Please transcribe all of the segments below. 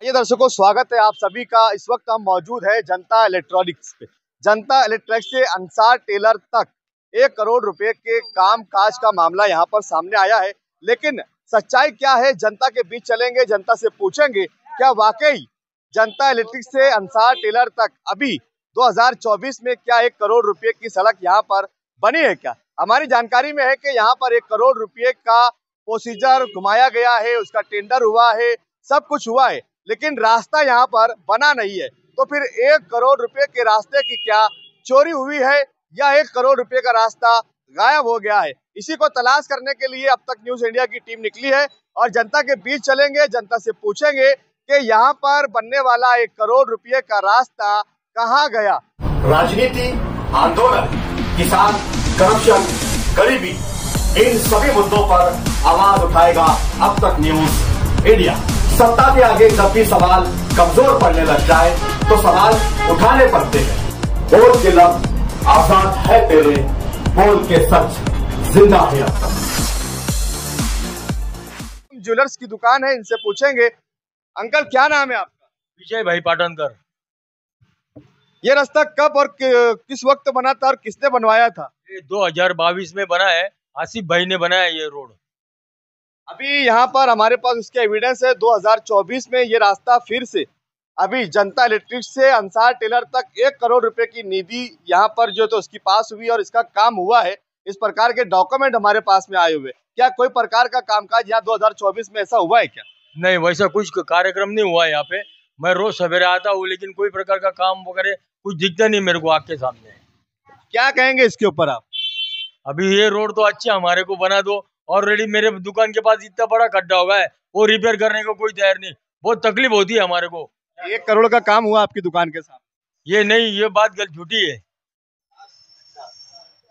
ये दर्शकों, स्वागत है आप सभी का। इस वक्त हम मौजूद है जनता इलेक्ट्रॉनिक्स पे। जनता इलेक्ट्रॉनिक्स से अंसार टेलर तक 1 करोड़ रुपए के काम काज का मामला यहाँ पर सामने आया है। लेकिन सच्चाई क्या है, जनता के बीच चलेंगे, जनता से पूछेंगे क्या वाकई जनता इलेक्ट्रिक से अंसार टेलर तक अभी 2024 में क्या 1 करोड़ रुपए की सड़क यहाँ पर बनी है क्या। हमारी जानकारी में है कि यहाँ पर 1 करोड़ रुपए का प्रोसीजर घुमाया गया है, उसका टेंडर हुआ है, सब कुछ हुआ है, लेकिन रास्ता यहाँ पर बना नहीं है। तो फिर 1 करोड़ रुपए के रास्ते की क्या चोरी हुई है या 1 करोड़ रुपए का रास्ता गायब हो गया है, इसी को तलाश करने के लिए अब तक न्यूज इंडिया की टीम निकली है और जनता के बीच चलेंगे, जनता से पूछेंगे कि यहाँ पर बनने वाला 1 करोड़ रुपए का रास्ता कहाँ गया। राजनीति, आंदोलन, किसान, करप्शन, गरीबी, इन सभी मुद्दों पर आवाज उठाएगा अब तक न्यूज इंडिया। सत्ता के आगे जब भी सवाल कमजोर पड़ने लग जाए तो सवाल उठाने पड़ते हैं। बोल के लफ्ज आजाद है तेरे, बोल के सच जिंदा है अब तक। ज्वेलर्स की दुकान है, इनसे पूछेंगे। अंकल, क्या नाम है आपका? विजय भाई पाटनकर। ये रास्ता कब और किस वक्त बना था और किसने बनवाया था? ये 2022 में बना है, आसिफ भाई ने बनाया ये रोड। अभी यहाँ पर हमारे पास उसके एविडेंस है। 2024 में ये रास्ता फिर से अभी जनता इलेक्ट्रिक से अंसार टेलर तक 1 करोड़ रुपए की निधि यहाँ पर जो तो उसकी पास हुई और इसका काम हुआ है। इस प्रकार के डॉक्यूमेंट हमारे पास में आए हुए। क्या कोई प्रकार का कामकाज यहाँ 2024 में ऐसा हुआ है क्या? नहीं, वैसा कुछ कार्यक्रम नहीं हुआ है यहाँ पे। मैं रोज सवेरे आता हूँ, लेकिन कोई प्रकार का काम वगैरह कुछ दिखता नहीं मेरे को आँख के सामने। क्या कहेंगे इसके ऊपर आप? अभी ये रोड तो अच्छा हमारे को बना दो। ऑलरेडी मेरे दुकान के पास इतना बड़ा गड्ढा हो गया है, वो रिपेयर करने को कोई तैयार नहीं। बहुत तकलीफ होती है हमारे को। 1 करोड़ का काम हुआ आपकी दुकान के साथ? ये नहीं, ये बात गलत झूठी है।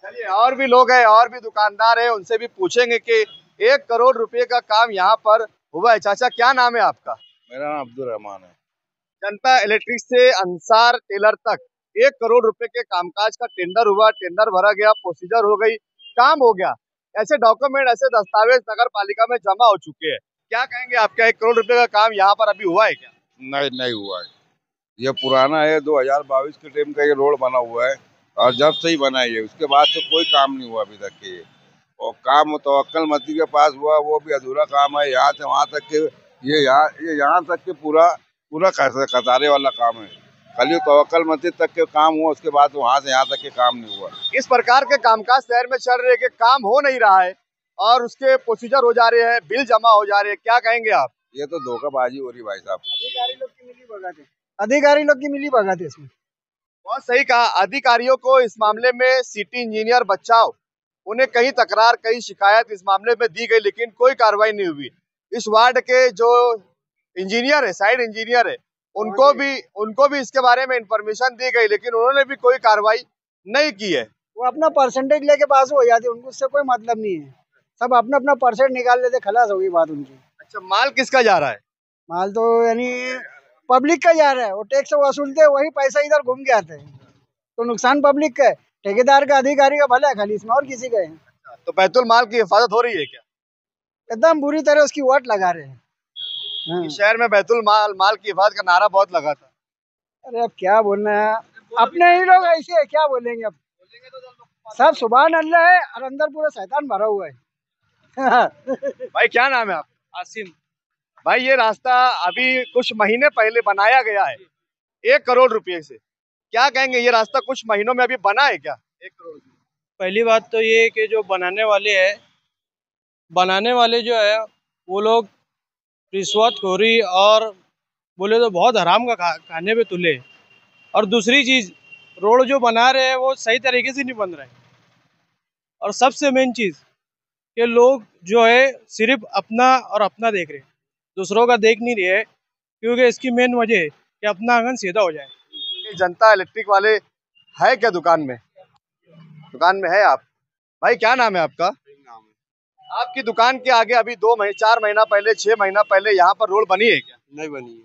चलिए, और भी लोग हैं, और भी दुकानदार हैं, उनसे भी पूछेंगे कि 1 करोड़ रुपए का काम यहाँ पर हुआ है। चाचा, क्या नाम है आपका? मेरा नाम अब्दुल रहमान है। जनता इलेक्ट्रिक से अंसार टेलर तक 1 करोड़ रुपए के कामकाज का टेंडर हुआ, टेंडर भरा गया, प्रोसीजर हो गई, काम हो गया, ऐसे डॉक्यूमेंट, ऐसे दस्तावेज नगर पालिका में जमा हो चुके हैं। क्या कहेंगे, आपका 1 करोड़ रुपए का काम यहाँ पर अभी हुआ है क्या? नहीं हुआ है। ये पुराना है, 2022 के टाइम का ये रोड बना हुआ है और जब से ही बना है ये, उसके बाद तो कोई काम नहीं हुआ अभी तक के। और काम तवक्कल मती के पास हुआ, वो भी अधूरा काम है। यहाँ से वहाँ तक के ये यहाँ तक के पूरा कतारे वाला काम है। खाली तवक्कल मती तक के काम हुआ, उसके बाद वहाँ से यहाँ तक के काम नहीं हुआ। इस प्रकार के कामकाज शहर में चल रहे कि काम हो नहीं रहा है और उसके प्रोसीजर हो जा रहे हैं, बिल जमा हो जा रहे हैं, क्या कहेंगे आप? ये तो धोखाबाजी हो रही भाई साहब। अधिकारी लोग की मिली भगत है इसमें। बहुत सही कहा। अधिकारियों को इस मामले में सिटी इंजीनियर बचाओ, उन्हें कई तकरार, कई शिकायत इस मामले में दी गई, लेकिन कोई कार्रवाई नहीं हुई। इस वार्ड के जो इंजीनियर है, साइड इंजीनियर है, उनको भी इसके बारे में इंफॉर्मेशन दी गई, लेकिन उन्होंने भी कोई कार्रवाई नहीं की है। वो अपना परसेंटेज लेके पास हो जाती है, उनको उससे कोई मतलब नहीं है। सब अपना अपना परसेंट निकाल लेते, खलास हो गई बात उनकी। अच्छा, माल किसका जा रहा है? माल तो यानी पब्लिक का जा रहा है। वो टैक्स वसूलते हैं, वही पैसा इधर घूम के आते हैं, तो नुकसान पब्लिक का है। ठेकेदार का, अधिकारी का भला है खाली, इसमें और किसी का है। तो बैतुल माल की हिफाजत हो रही है क्या? एकदम बुरी तरह उसकी वोट लगा रहे हैं। शहर में बैतुल माल की हिफाजत का नारा बहुत लगा था। अरे अब क्या बोलना है, अपने ही लोग ऐसे है, क्या बोलेंगे अब। सब सुभान अल्लाह है और अंदर पूरा शैतान भरा हुआ है। भाई, क्या नाम है आप? आसिम भाई, ये रास्ता अभी कुछ महीने पहले बनाया गया है 1 करोड़ रुपए से। क्या कहेंगे, ये रास्ता कुछ महीनों में अभी बना है क्या 1 करोड़? पहली बात तो ये कि जो बनाने वाले जो है वो लोग रिश्वतखोरी और बोले तो बहुत हराम का खाने पे तुले। और दूसरी चीज़, रोड जो बना रहे हैं वो सही तरीके से नहीं बन रहा है। और सबसे मेन चीज़ कि लोग जो है सिर्फ अपना और अपना देख रहे हैं, दूसरों का देख नहीं रहे, क्योंकि इसकी मेन वजह है कि अपना आंगन सीधा हो जाए। जनता इलेक्ट्रिक वाले है क्या दुकान में? दुकान में है आप? भाई, क्या नाम है आपका? आपकी दुकान के आगे अभी 4 महीना पहले, 6 महीना पहले यहाँ पर रोड बनी है क्या? नहीं बनी है।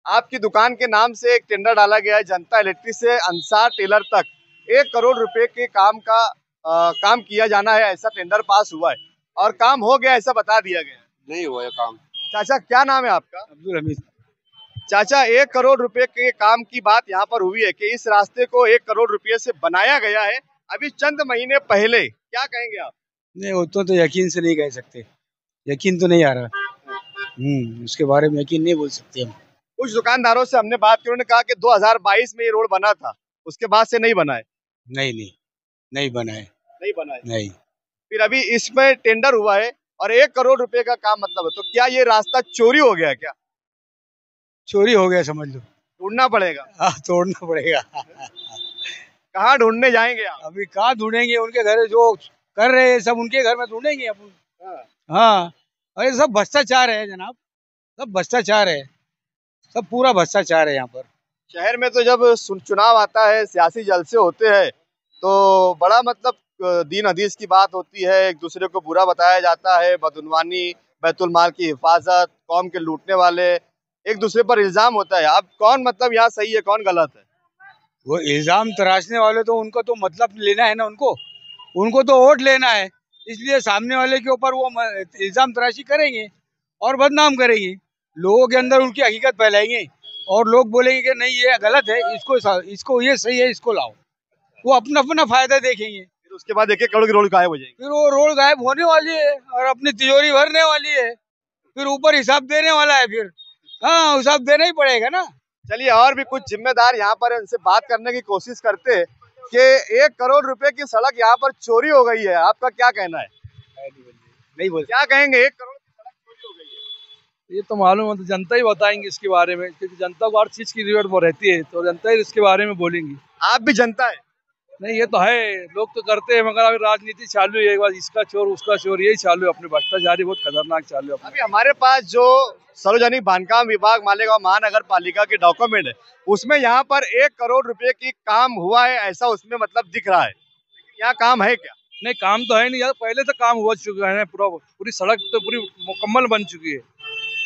आपकी दुकान के नाम से एक टेंडर डाला गया है जनता इलेक्ट्रिक से अंसार टेलर तक 1 करोड़ रुपए के काम किया जाना है, ऐसा टेंडर पास हुआ है और काम हो गया, ऐसा बता दिया गया। नहीं हुआ है काम। चाचा, क्या नाम है आपका? अब्दुल हमीद। चाचा, 1 करोड़ रुपए के काम की बात यहाँ पर हुई है कि इस रास्ते को 1 करोड़ रुपए से बनाया गया है अभी चंद महीने पहले, क्या कहेंगे आप? नहीं, वो तो यकीन से नहीं कह सकते, यकीन तो नहीं आ रहा। उसके बारे में यकीन नहीं बोल सकते हम। कुछ दुकानदारों से हमने बात की, उन्होंने कहा कि 2022 में ये रोड बना था, उसके बाद से नहीं बना है। नहीं बना है। नहीं बना है। नहीं। फिर अभी इसमें टेंडर हुआ है और 1 करोड़ रुपए का काम मतलब है, तो क्या ये रास्ता चोरी हो गया? क्या चोरी हो गया समझ लो। ढूंढना पड़ेगा? तोड़ना पड़ेगा। कहाँ ढूंढने जाएंगे आप? अभी कहाँ ढूंढेंगे, उनके घर जो कर रहे हैं सब उनके घर में ढूंढेंगे अपन। हाँ, अरे सब भ्रष्टाचार है जनाब, सब भ्रष्टाचार है, सब पूरा भ्रष्टाचार है यहाँ पर। शहर में तो जब चुनाव आता है, सियासी जलसे होते हैं, तो बड़ा मतलब दीन हदीस की बात होती है, एक दूसरे को बुरा बताया जाता है, बदउनवानी, बैतुल माल की हिफाजत, कौम के लूटने वाले, एक दूसरे पर इल्जाम होता है। अब कौन मतलब यहाँ सही है, कौन गलत है? वो इल्जाम तराशने वाले तो उनको तो मतलब लेना है ना, उनको तो वोट लेना है, इसलिए सामने वाले के ऊपर वो इल्जाम तराशी करेंगे और बदनाम करेंगे, लोगों के अंदर उनकी हकीकत फैलाएंगे और लोग बोलेंगे कि नहीं ये गलत है, इसको ये सही है, इसको लाओ। वो अपना अपना फायदा देखेंगे। फिर उसके बाद 1 करोड़ की रोड गायब हो जाएगी। फिर वो रोड गायब होने वाली है और अपनी तिजोरी भरने वाली है, फिर ऊपर हिसाब देने वाला है। फिर हाँ, हिसाब देना ही पड़ेगा ना। चलिए, और भी कुछ जिम्मेदार यहाँ पर उनसे बात करने की कोशिश करते हैं कि 1 करोड़ रुपए की सड़क यहाँ पर चोरी हो गई है, आपका क्या कहना है? नहीं बोल क्या कहेंगे? 1 करोड़ की सड़क चोरी हो गई है, ये तो मालूम है, तो जनता ही बताएंगे इसके बारे में, क्योंकि जनता को हर चीज की जरूरत वो रहती है, तो जनता ही इसके बारे में बोलेंगी। आप भी जनता है? नहीं, ये तो है, लोग तो करते हैं, मगर अभी राजनीति चालू है, एक बार इसका चोर उसका चोर, यही चालू है, अपने भ्रष्टाचारी बहुत खतरनाक चालू है। अभी हमारे पास जो सार्वजनिक बांधकाम विभाग मालेगांव महानगर पालिका के डॉक्यूमेंट है, उसमें यहाँ पर 1 करोड़ रुपए की काम हुआ है, ऐसा उसमें मतलब दिख रहा है। यहाँ काम है क्या? नहीं, काम तो है नहीं यार, पहले तो काम हुआ चुका है, पूरी सड़क तो पूरी मुकम्मल बन चुकी है,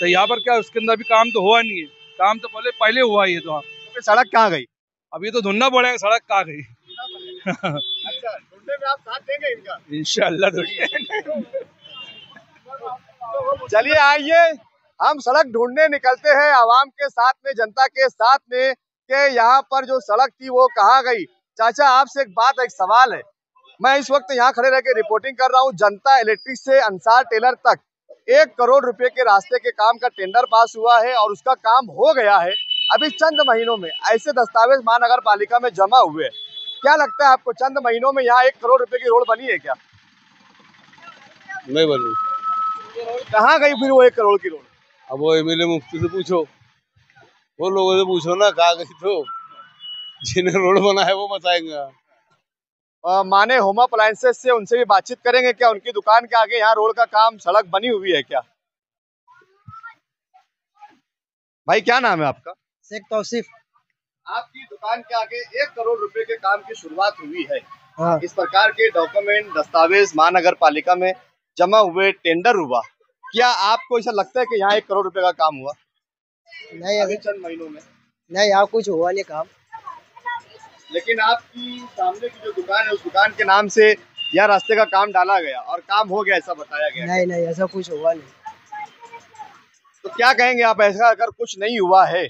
तो यहाँ पर क्या उसके अंदर अभी काम तो हुआ नहीं है, काम तो पहले हुआ ही है। तो सड़क कहाँ गई? अभी तो ढूंढना पड़ेगा सड़क कहाँ गई। अच्छा, ढूंढने में आप साथ देंगे इनका? इंशाल्लाह। चलिए, आइए हम सड़क ढूंढने निकलते हैं आवाम के साथ में, जनता के साथ में, कि यहाँ पर जो सड़क थी वो कहाँ गई। चाचा, आपसे एक सवाल है, मैं इस वक्त यहाँ खड़े रह के रिपोर्टिंग कर रहा हूँ जनता इलेक्ट्रिक से अंसार टेलर तक 1 करोड़ रुपए के रास्ते के काम का टेंडर पास हुआ है और उसका काम हो गया है अभी चंद महीनों में। ऐसे दस्तावेज महानगर पालिका में जमा हुए। क्या लगता है आपको, चंद महीनों में यहाँ 1 करोड़ रुपए की रोड बनी है क्या? नहीं बनी। कहाँ गई फिर वो 1 करोड़ की रोड? अब वो एमएलए मुफ्ती से पूछो, वो लोगों से पूछो ना, कहाँ गई? तो जिन्हें रोड बना है वो बताएंगे। माने होम अप्लायंसेस से उनसे भी बातचीत करेंगे क्या? उनकी दुकान के आगे यहाँ रोड का काम, सड़क बनी हुई है क्या? भाई, क्या नाम है आपका? शेख तौसीफ। आपकी दुकान के आगे 1 करोड़ रुपए के काम की शुरुआत हुई है। हाँ। इस प्रकार के डॉक्यूमेंट, दस्तावेज महानगर पालिका में जमा हुए, टेंडर हुआ, क्या आपको ऐसा लगता है कि यहाँ 1 करोड़ रुपए का काम हुआ? नहीं, अभी चंद महीनों में नहीं, यहाँ कुछ हुआ नहीं काम। लेकिन आपकी सामने की जो दुकान है, उस दुकान के नाम से यह रास्ते का काम डाला गया और काम हो गया, ऐसा बताया गया। नहीं, ऐसा कुछ हुआ नहीं। तो क्या कहेंगे आप, ऐसा अगर कुछ नहीं हुआ है,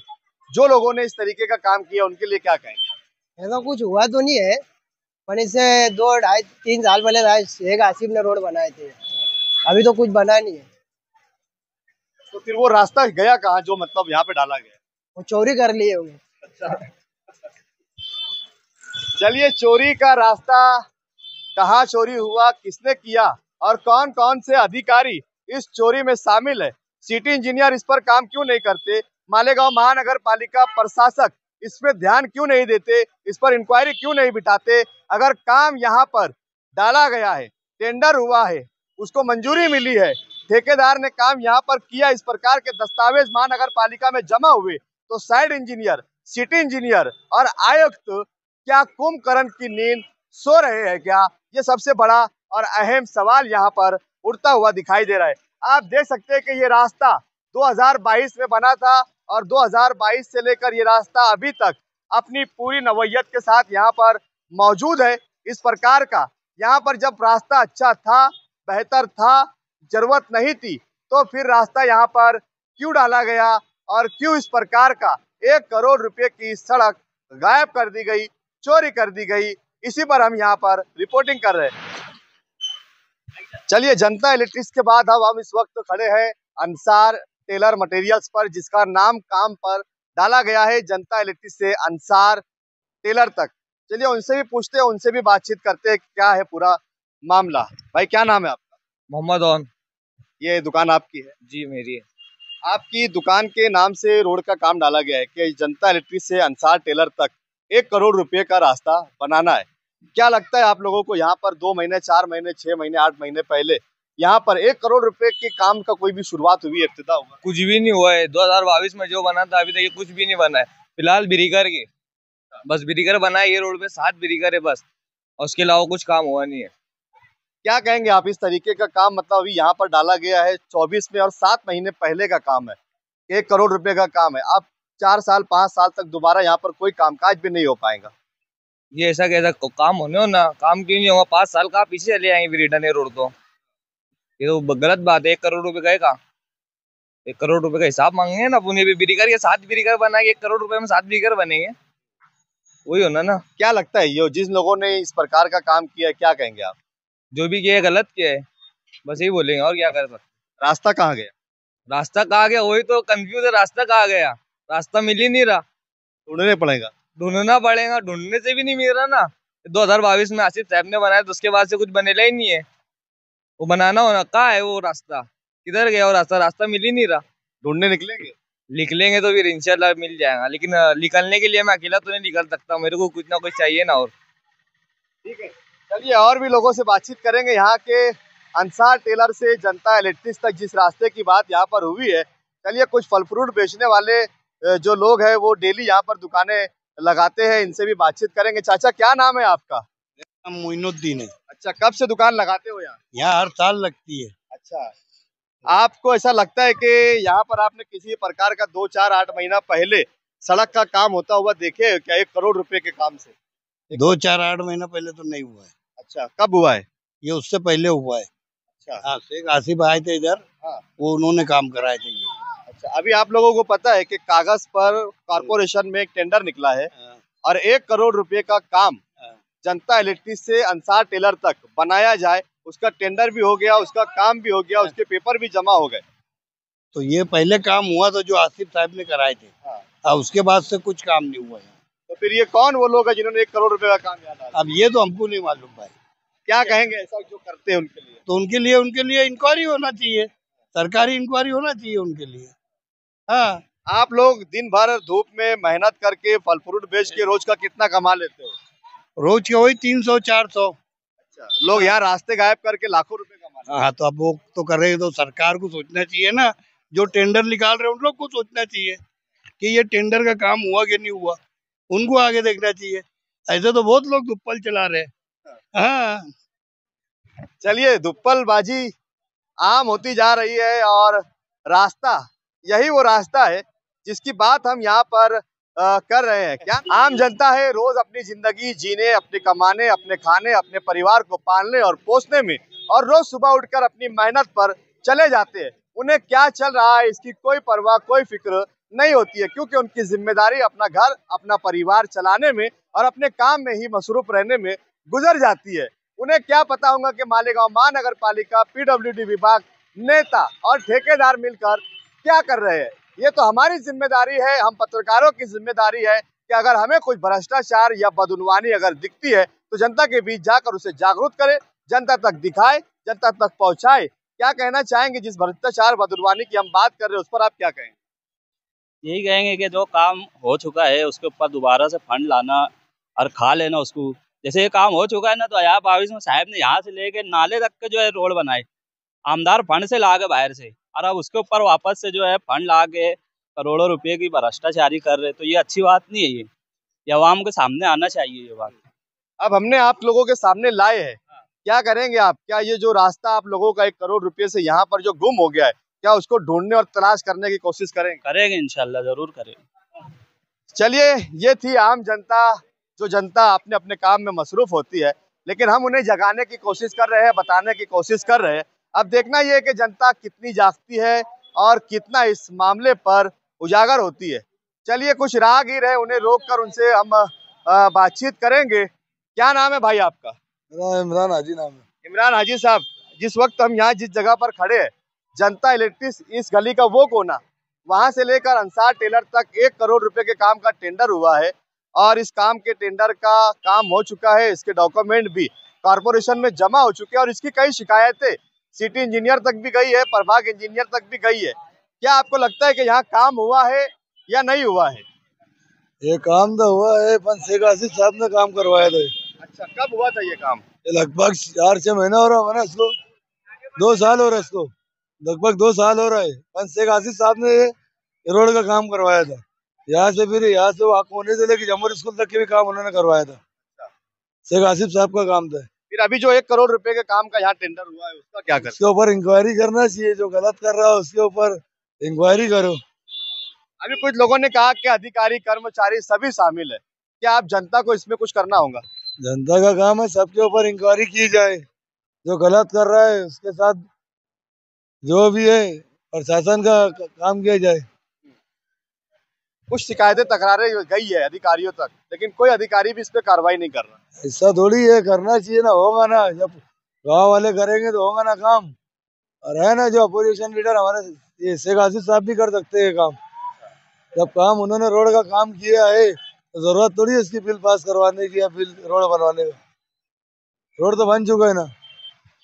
जो लोगों ने इस तरीके का काम किया उनके लिए क्या कहेंगे? ऐसा कुछ हुआ तो नहीं है, पर इससे 2, 2.5, 3 साल पहले शेख आसिफ ने रोड बनाए थे, अभी तो कुछ बना नहीं है। तो फिर वो रास्ता गया कहाँ जो मतलब यहाँ पे डाला गया? वो चोरी कर लिए होंगे। अच्छा। चलिए, चोरी का रास्ता कहाँ चोरी हुआ, किसने किया और कौन कौन से अधिकारी इस चोरी में शामिल है, सिटी इंजीनियर इस पर काम क्यों नहीं करते, मालेगांव महानगर पालिका प्रशासक इस पे ध्यान क्यों नहीं देते, इस पर इंक्वायरी क्यों नहीं बिठाते? अगर काम यहाँ पर डाला गया है, टेंडर हुआ है, उसको मंजूरी मिली है, ठेकेदार ने काम यहाँ पर किया, इस प्रकार के दस्तावेज महानगर पालिका में जमा हुए, तो साइड इंजीनियर, सिटी इंजीनियर और आयुक्त क्या कुंभकर्ण की नींद सो रहे हैं क्या? ये सबसे बड़ा और अहम सवाल यहाँ पर उठता हुआ दिखाई दे रहा है। आप देख सकते हैं कि ये रास्ता 2022 में बना था और 2022 से लेकर ये रास्ता अभी तक अपनी पूरी नवैयत के साथ यहाँ पर मौजूद है। इस प्रकार का यहाँ पर जब रास्ता अच्छा था, बेहतर था, जरूरत नहीं थी, तो फिर रास्ता यहाँ पर क्यों डाला गया, और क्यों इस प्रकार का 1 करोड़ रुपए की सड़क गायब कर दी गई, चोरी कर दी गई, इसी पर हम यहाँ पर रिपोर्टिंग कर रहे हैं। चलिए, जनता इलेक्ट्रिक्स के बाद अब हम इस वक्त खड़े हैं अंसार टेलर मटेरियल्स पर, जिसका नाम काम पर डाला गया है जनता इलेक्ट्रिक्स से अंसार टेलर तक। चलिए उनसे भी पूछते हैं, उनसे भी बातचीत करते हैं क्या है पूरा मामला। भाई क्या नाम है आपका? मोहम्मद ऑन। ये दुकान आपकी है? जी मेरी है। आपकी दुकान के नाम से रोड का काम डाला गया है कि जनता इलेक्ट्रिक से अंसार टेलर तक 1 करोड़ रुपए का रास्ता बनाना है। क्या लगता है आप लोगों को यहाँ पर 2 महीने, 4 महीने, 6 महीने, 8 महीने पहले यहाँ पर 1 करोड़ रुपए के काम का कोई भी शुरुआत हुई, इब्तिदा हुआ? कुछ भी नहीं हुआ है। 2022 में जो बना था अभी तक ये कुछ भी नहीं बना है। फिलहाल ब्रिगर के बस ब्रिगर बना है, ये रोड पे 7 ब्रिगर है बस, और उसके अलावा कुछ काम हुआ नहीं है। क्या कहेंगे आप इस तरीके का काम, मतलब अभी यहाँ पर डाला गया है 24 में और 7 महीने पहले का काम है, 1 करोड़ रुपए का काम है, अब 4 साल 5 साल तक दोबारा यहाँ पर कोई कामकाज भी नहीं हो पाएगा। ये ऐसा कैसा काम होने हो ना, काम क्यों नहीं होगा? 5 साल का पीछे चले आएंगे रिटर्न ये रोड तो, ये तो गलत बात है। 1 करोड़ रुपए गए का 1 करोड़ रुपए का हिसाब मांगेंगे ना पुणे भी। ब्रिगर के 7 ब्रिगर बनाएंगे, 1 करोड़ रुपए में 7 ब्रिगर बनेंगे, वही होना ना। क्या लगता है ये जिन लोगों ने इस प्रकार का काम किया है, क्या कहेंगे आप? जो भी किया है गलत किया है, बस यही बोलेंगे, और क्या कर सकते। रास्ता कहाँ गया? रास्ता कहाँ गया वही तो कंफ्यूज है, रास्ता कहाँ गया? रास्ता मिल ही नहीं रहा, ढूंढने पड़ेगा। ढूंढना पड़ेगा, ढूंढने से भी नहीं मिल रहा ना। 2022 में आसिफ साहब ने बनाया तो उसके बाद से कुछ बनेला ही नहीं है। वो बनाना होना, कहाँ है वो रास्ता, किधर गया वो रास्ता? रास्ता मिल ही नहीं रहा। ढूंढने निकलेंगे, निकलेंगे तो फिर इंशाल्लाह मिल जाएगा, लेकिन निकलने के लिए मैं अकेला तो नहीं निकल सकता, मेरे को कुछ ना कुछ चाहिए ना। और ठीक है, चलिए और भी लोगों से बातचीत करेंगे। यहाँ के अंसार टेलर से जनता इलेक्ट्रिक तक जिस रास्ते की बात यहाँ पर हुई है, चलिए कुछ फल फ्रूट बेचने वाले जो लोग हैं वो डेली यहाँ पर दुकानें लगाते हैं, इनसे भी बातचीत करेंगे। चाचा क्या नाम है आपका? मोइनुद्दीन है। अच्छा, कब से दुकान लगाते हो यहाँ? यहाँ हर साल लगती है। अच्छा, आपको ऐसा लगता है कि यहाँ पर आपने किसी प्रकार का 2, 4, 8 महीना पहले सड़क का काम होता हुआ देखे क्या 1 करोड़ रुपए के काम से? 2, 4, 8 महीना पहले तो नहीं हुआ है। अच्छा, कब हुआ है? ये उससे पहले हुआ है। अच्छा, हाँ, शेख आसिफ आए थे इधर, हाँ, वो उन्होंने काम कराए थे ये। अच्छा, अभी आप लोगों को पता है कि कागज पर कॉर्पोरेशन में एक टेंडर निकला है और 1 करोड़ रुपए का काम जनता इलेक्ट्रिक से अंसार टेलर तक बनाया जाए, उसका टेंडर भी हो गया, उसका काम भी हो गया, उसके पेपर भी जमा हो गए। तो ये पहले काम हुआ था जो आसिफ साहब ने कराए थे। हाँ, उसके बाद से कुछ काम नहीं हुआ है। तो फिर ये कौन वो लोग हैं जिन्होंने 1 करोड़ रुपए का काम यहाँ डाला? अब ये तो हमको नहीं मालूम भाई। क्या कहेंगे ऐसा जो करते हैं उनके लिए? तो उनके लिए इंक्वायरी होना चाहिए, सरकारी इंक्वायरी होना चाहिए उनके लिए। हाँ, आप लोग दिन भर धूप में मेहनत करके फल फ्रूट बेच के रोज का कितना कमा लेते हो? रोज के वही 300, 400। अच्छा, लोग यहाँ रास्ते गायब करके लाखों रुपए कमा। हाँ, तो अब वो तो कर रहे हैं, तो सरकार को सोचना चाहिए ना, जो टेंडर निकाल रहे हैं उन लोग को सोचना चाहिए कि ये टेंडर का काम हुआ कि नहीं हुआ, उनको आगे देखना चाहिए। ऐसे तो बहुत लोग दुप्पल चला रहे हैं। हाँ, चलिए, दुप्पलबाजी आम होती जा रही है और रास्ता यही वो रास्ता है जिसकी बात हम यहाँ पर कर रहे हैं। क्या आम जनता है, रोज अपनी जिंदगी जीने, अपने कमाने, अपने खाने, अपने परिवार को पालने और पोसने में, और रोज सुबह उठकर अपनी मेहनत पर चले जाते हैं। उन्हें क्या चल रहा है इसकी कोई परवाह, कोई फिक्र नहीं होती है, क्योंकि उनकी जिम्मेदारी अपना घर, अपना परिवार चलाने में और अपने काम में ही मसरूफ रहने में गुजर जाती है। उन्हें क्या पता होगा कि मालेगांव महानगर पालिका, PWD विभाग, नेता और ठेकेदार मिलकर क्या कर रहे हैं। ये तो हमारी जिम्मेदारी है, हम पत्रकारों की जिम्मेदारी है कि अगर हमें कुछ भ्रष्टाचार या बदउनवानी अगर दिखती है तो जनता के बीच जाकर उसे जागरूक करे, जनता तक दिखाए, जनता तक पहुंचाए। क्या कहना चाहेंगे जिस भ्रष्टाचार बदउनवानी की हम बात कर रहे हैं उस पर आप क्या कहेंगे? यही कहेंगे कि जो काम हो चुका है उसके ऊपर दोबारा से फंड लाना और खा लेना उसको। जैसे ये काम हो चुका है ना, तो 2022 में साहब ने यहाँ से लेके नाले तक के जो है रोड बनाए, आमदार फंड से ला के बाहर से, और अब उसके ऊपर वापस से जो है फंड ला के करोड़ों रुपए की भ्रष्टाचारी कर रहे। तो ये अच्छी बात नहीं है, ये अवाम के सामने आना चाहिए ये बात। अब हमने आप लोगों के सामने लाए हैं, क्या करेंगे आप? क्या ये जो रास्ता आप लोगों का 1 करोड़ रुपए से यहाँ पर जो गुम हो गया है, क्या उसको ढूंढने और तलाश करने की कोशिश करेंगे? करेंगे, इंशाल्लाह जरूर करेंगे। चलिए, ये थी आम जनता, जो जनता अपने अपने काम में मसरूफ होती है, लेकिन हम उन्हें जगाने की कोशिश कर रहे हैं, बताने की कोशिश कर रहे हैं। अब देखना ये है कि जनता कितनी जागती है और कितना इस मामले पर उजागर होती है। चलिए कुछ राहगीर है, उन्हें रोक कर उनसे हम बातचीत करेंगे। क्या नाम है भाई आपका? मेरा इमरान हाजी नाम है। इमरान हाजी साहब, जिस वक्त हम यहाँ जिस जगह पर खड़े हैं, जनता इलेक्ट्रिक्स इस गली का वो कोना, वहां से लेकर अंसार टेलर तक 1 करोड़ रुपए के काम का टेंडर हुआ है और इस काम के टेंडर का काम हो चुका है। इसके डॉक्यूमेंट भी कॉर्पोरेशन में जमा हो चुके हैं और इसकी कई शिकायतें सिटी इंजीनियर तक भी गई है, प्रभाग इंजीनियर तक भी गई है। क्या आपको लगता है कि यहाँ काम हुआ है या नहीं हुआ है? ये काम तो हुआ है, पर शेख आसिफ साहब ने काम करवाया था। अच्छा, कब हुआ था ये काम? ये लगभग 4-6 महीना हो रहा है ना, इसको 2 साल हो रहा है, इसको लगभग 2 साल हो रहा है। पर शेख आसिफ साहब ने ये रोड का काम करवाया था। यहाँ से फिर यहाँ से कोने से लेकर जमूर स्कूल तक के भी काम उन्होंने करवाया था। शेख आसिफ साहब का काम था। फिर अभी जो 1 करोड़ रुपए के काम का यहाँ टेंडर हुआ है, उसका क्या करें? उसके ऊपर इंक्वायरी करना चाहिए, जो गलत कर रहा है उसके ऊपर इंक्वायरी करो। अभी कुछ लोगों ने कहा कि अधिकारी कर्मचारी सभी शामिल है, क्या आप जनता को इसमें कुछ करना होगा? जनता का काम है, सबके ऊपर इंक्वायरी की जाए, जो गलत कर रहा है उसके साथ जो भी है प्रशासन का काम किया जाए। कुछ शिकायतें तकरारें गई है अधिकारियों तक, लेकिन कोई अधिकारी भी इस पे कार्रवाई नहीं कर रहा। ऐसा थोड़ी है, करना चाहिए ना, होगा ना, जब गांव वाले करेंगे तो होगा ना काम। और है ना जो अपोजिशन लीडर हमारे ये शेख आसिफ साहब भी कर सकते हैं काम। जब काम उन्होंने रोड का काम किया है तो जरूरत थोड़ी है इसकी बिल पास करवाने की या बिल रोड बनवाने का। रोड तो बन चुका है ना।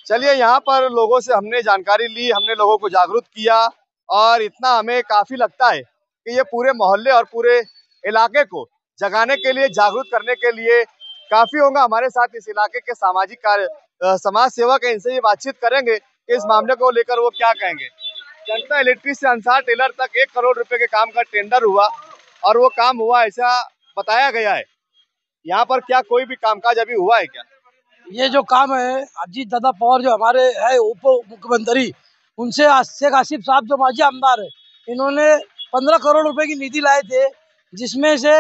चलिए, यहाँ पर लोगों से हमने जानकारी ली, हमने लोगों को जागरूक किया और इतना हमें काफी लगता है कि ये पूरे मोहल्ले और पूरे इलाके को जगाने के लिए, जागरूक करने के लिए काफी होगा। हमारे साथ इस इलाके के सामाजिक कार्य समाज सेवक है, इनसे ये बातचीत करेंगे कि इस मामले को लेकर वो क्या कहेंगे। जनता इलेक्ट्रिक से अंसार टेलर तक 1 करोड़ रुपए के काम का टेंडर हुआ और वो काम हुआ ऐसा बताया गया है। यहाँ पर क्या कोई भी कामकाज अभी हुआ है क्या? ये जो काम है, अजीत दादा पवार जो हमारे है उप मुख्यमंत्री, उनसे शेख आसिफ साहब जो माजी आमदार है, इन्होंने 15 करोड़ रुपए की निधि लाए थे, जिसमें से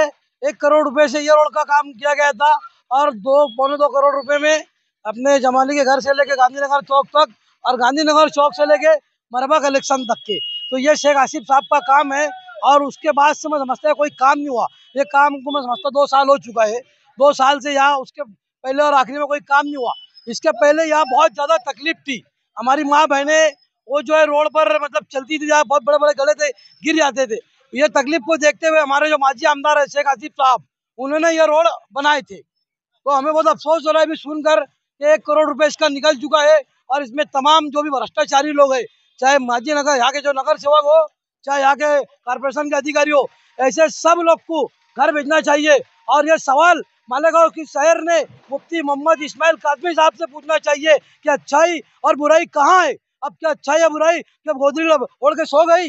1 करोड़ रुपए से ये रोड का काम किया गया था और 2-2.25 करोड़ रुपए में अपने जमाली के घर से लेके गांधीनगर चौक तक और गांधीनगर चौक से लेके मरबा कलेक्शन तक के, तो ये शेख आसिफ साहब का काम है। और उसके बाद से मैं समझता है कोई काम नहीं हुआ। ये काम को मैं समझता 2 साल हो चुका है। 2 साल से यहाँ उसके पहले और आखिरी में कोई काम नहीं हुआ। इसके पहले यहाँ बहुत ज्यादा तकलीफ थी। हमारी माँ बहनें वो जो है रोड पर मतलब चलती थी, बहुत बड़े बड़े गले थे, गिर जाते थे। ये तकलीफ को देखते हुए हमारे जो माजी आमदार है शेख आसिफ साहब, उन्होंने ये रोड बनाए थे। तो हमें बहुत अफसोस हो रहा है अभी सुनकर 1 करोड़ रुपए इसका निकल चुका है और इसमें तमाम जो भी भ्रष्टाचारी लोग है, चाहे माजी नगर यहाँ के जो नगर सेवक हो, चाहे यहाँ के कॉर्पोरेशन के अधिकारी हो, ऐसे सब लोग को घर भेजना चाहिए। और ये सवाल मालेगांव की शहर ने मुफ्ती मोहम्मद इस्माइल कादमी साहब से पूछना चाहिए कि अच्छाई और बुराई कहाँ है। अब क्या अच्छाई या बुराई जब गोदरी ओढ़ के सो गई?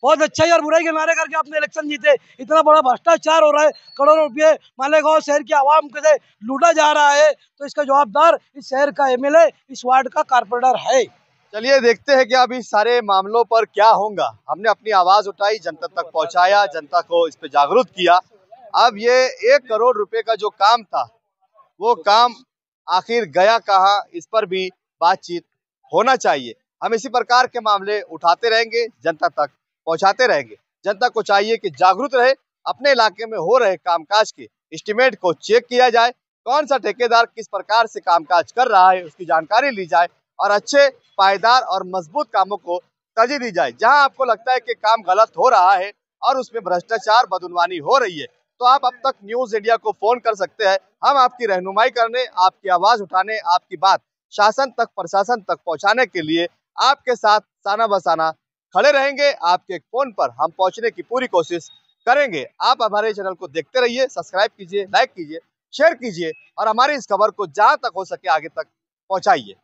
बहुत अच्छाई और बुराई के नारे करके अपने इलेक्शन जीते। इतना बड़ा भ्रष्टाचार हो रहा है, करोड़ों रुपये मालेगांव शहर की आवाम से लूटा जा रहा है, तो इसका जवाबदार इस शहर का एमएलए, इस वार्ड का कारपोरेटर है। चलिए देखते हैं कि अब इस सारे मामलों पर क्या होगा। हमने अपनी आवाज उठाई, जनता तक पहुंचाया, जनता को इस पे जागरूक किया। अब ये 1 करोड़ रुपए का जो काम था, वो काम आखिर गया कहाँ, इस पर भी बातचीत होना चाहिए। हम इसी प्रकार के मामले उठाते रहेंगे, जनता तक पहुंचाते रहेंगे। जनता को चाहिए कि जागरूक रहे, अपने इलाके में हो रहे कामकाज के एस्टिमेट को चेक किया जाए, कौन सा ठेकेदार किस प्रकार से कामकाज कर रहा है उसकी जानकारी ली जाए और अच्छे पायदार और मजबूत कामों को तरजीह दी जाए। जहां आपको लगता है कि काम गलत हो रहा है और उसमें भ्रष्टाचार बदउनवानी हो रही है, तो आप अब तक न्यूज इंडिया को फोन कर सकते हैं। हम आपकी रहनुमाई करने, आपकी आवाज उठाने, आपकी बात शासन तक, प्रशासन तक पहुंचाने के लिए आपके साथ साना बसाना खड़े रहेंगे। आपके फोन पर हम पहुंचने की पूरी कोशिश करेंगे। आप हमारे चैनल को देखते रहिए, सब्सक्राइब कीजिए, लाइक कीजिए, शेयर कीजिए और हमारी इस खबर को जहां तक हो सके आगे तक पहुंचाइए।